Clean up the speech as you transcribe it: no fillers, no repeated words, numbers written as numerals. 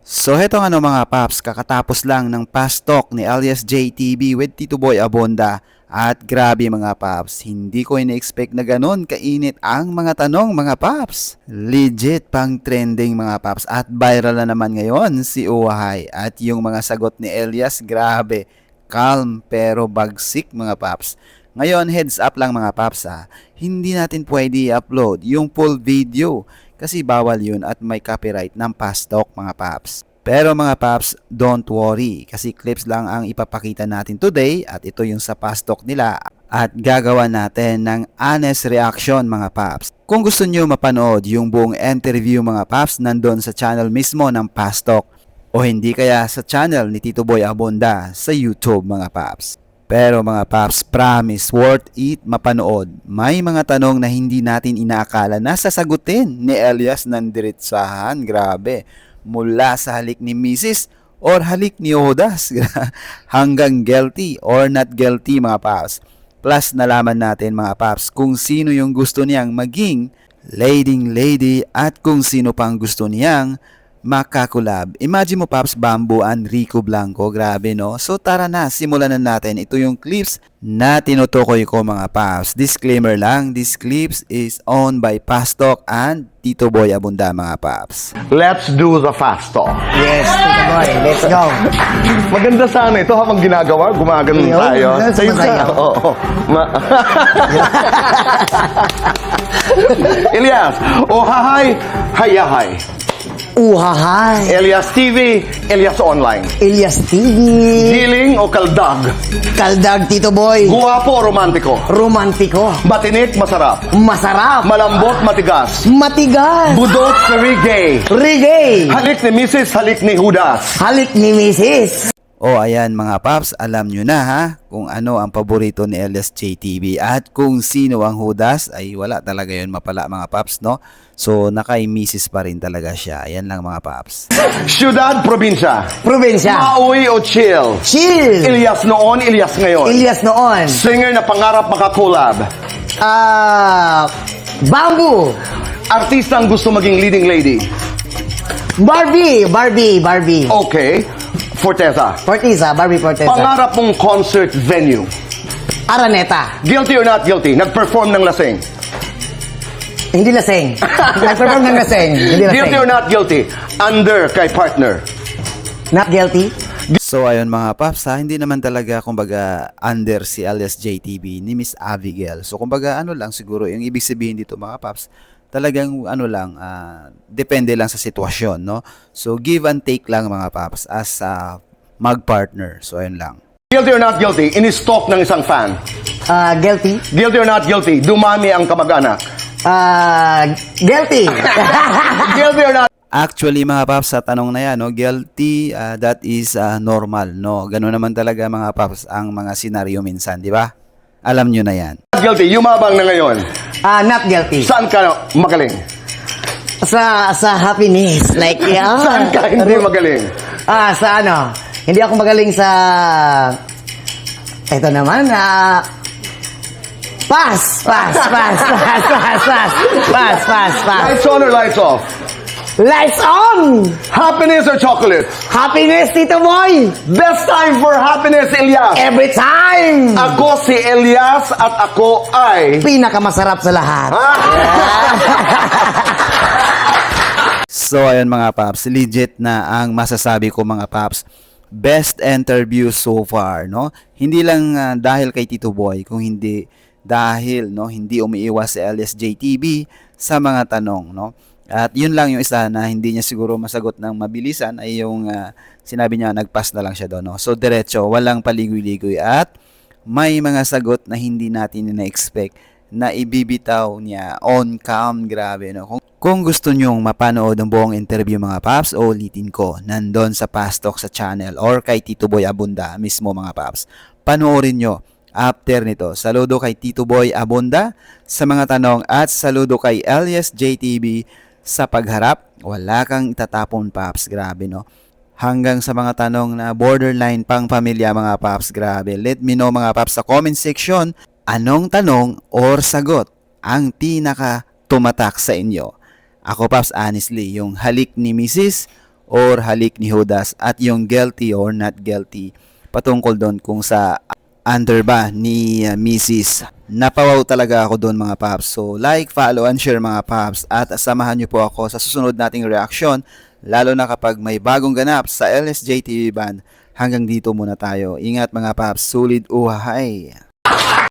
So heto nga no mga paps, kakatapos lang ng past talk ni alias JTB with Tito Boy Abonda. At grabe mga paps, hindi ko ina-expect na ganon kainit ang mga tanong mga paps. Legit pang trending mga paps at viral na naman ngayon si Uhay. At yung mga sagot ni Elias, grabe, calm pero bagsik mga paps. Ngayon heads up lang mga paps hindi natin pwede i-upload yung full video kasi bawal yun at may copyright ng past talk mga paps. Pero mga paps, don't worry kasi clips lang ang ipapakita natin today at ito yung sa past talk nila at gagawa natin ng honest reaction mga paps. Kung gusto nyo mapanood yung buong interview mga paps, nandun sa channel mismo ng past talk o hindi kaya sa channel ni Tito Boy Abonda sa YouTube mga paps. Pero mga paps, promise, worth it mapanood. May mga tanong na hindi natin inaakala na sasagutin ni Elias ng diretsahan. Grabe. Mula sa halik ni Mrs. or halik ni Odas hanggang guilty or not guilty mga paps. Plus nalaman natin mga paps kung sino yung gusto niyang maging leading lady at kung sino pang gusto niyang makakulab. Imagine mo paps, Bamboo and Rico Blanco, grabe no? So tara na, simulan na natin. Ito yung clips na tinutukoy ko mga paps. Disclaimer lang, this clips is owned by Past Talk and Tito Boy Abonda mga paps. Let's do the fast talk. Yes, Tito Boy, let's go. Maganda sana ito habang ginagawa, gumagano Yo, tayo. that's Sa'yo masaya. ka. Oo. Elias, hahay, hayahay. Uhahay. Elias TV, Elias Online. Elias TV. Giling o kaldag? Kaldag, Tito Boy. Guwapo o romantiko? Romantiko. Batinik, masarap. Masarap. Malambot, matigas. Matigas. Budot, reggae. Reggae. Halik ni Mrs., halik ni Judas. Halik ni Mrs. O ayan mga paps, alam nyo na kung ano ang paborito ni Elias JTB at kung sino ang Judas ay wala talaga yun mapala mga paps no. So nakay Mrs. pa rin talaga siya. Ayan lang mga paps. Syudad, probinsya. Probinsya. Mauwi o chill? Chill. Elias noon, Elias ngayon. Elias noon. Singer na pangarap makakolab. Bamboo. Artista ang gusto maging leading lady. Barbie. Okay. Forteza. Forteza, Barbie Forteza. Pangarap mong concert venue. Araneta. Guilty or not guilty? Nag-perform ng lasing. Hindi lasing. Nag-perform ng lasing. Hindi lasing. Guilty or not guilty? Under kay partner. Not guilty. So ayun mga paps hindi naman talaga kumbaga under si Elias JTB ni Miss Abigail. So kumbaga ano lang siguro yung ibig sabihin dito mga paps, talagang ano lang, depende lang sa sitwasyon, no? So give and take lang mga paps as mag-partner. So ayun lang. Guilty or not guilty? In-stalk ng isang fan. Guilty. Guilty or not guilty? Dumami ang kamag-anak. Guilty. Guilty or not? Actually mga paps sa tanong na yan, no, guilty, that is normal, no? Ganun naman talaga mga paps ang mga senaryo minsan, di ba? Alam nyo na yan. Guilty. Yumabang na ngayon. Not guilty. Saan ka magaling? Sa happiness. Like, Saan ka hindi magaling? sa ano? Hindi ako magaling sa... Ito naman, Pass. Lights on or lights off? Lights on! Happiness or chocolate? Happiness, Tito Boy! Best time for happiness, Elias. Every time! Ako si Elias at ako ay... Pinakamasarap sa lahat. So ayun mga paps, legit na ang masasabi ko mga paps. Best interview so far, no? Hindi lang dahil kay Tito Boy, kung hindi dahil no, hindi umiiwas si Elias JTB sa mga tanong, no? At yun lang yung isa na hindi niya siguro masagot ng mabilisan ay yung sinabi niya nagpass na lang siya doon, no? So diretso, walang paligoy-ligoy at may mga sagot na hindi natin na-expect na ibibitaw niya on cam, grabe no. Kung gusto nyong mapanood ang buong interview mga paps, ulitin ko, nandun sa Past Talk sa channel or kay Tito Boy Abonda mismo mga paps. Panoorin nyo after nito. Saludo kay Tito Boy Abonda sa mga tanong at saludo kay Elias JTB sa pagharap. Wala kang itatapon paps, grabe no. Hanggang sa mga tanong na borderline pang pamilya mga paps, grabe. Let me know mga paps sa comment section, anong tanong or sagot ang pinaka tumatak sa inyo. Ako paps honestly, yung halik ni Mrs. or halik ni Judas at yung guilty or not guilty patungkol doon kung sa under ba ni Mrs. Napawaw talaga ako doon mga paps. So like, follow, and share mga paps at samahan niyo po ako sa susunod nating reaction lalo na kapag may bagong ganap sa LSJ TV Band. Hanggang dito muna tayo. Ingat mga paps, sulit uhay!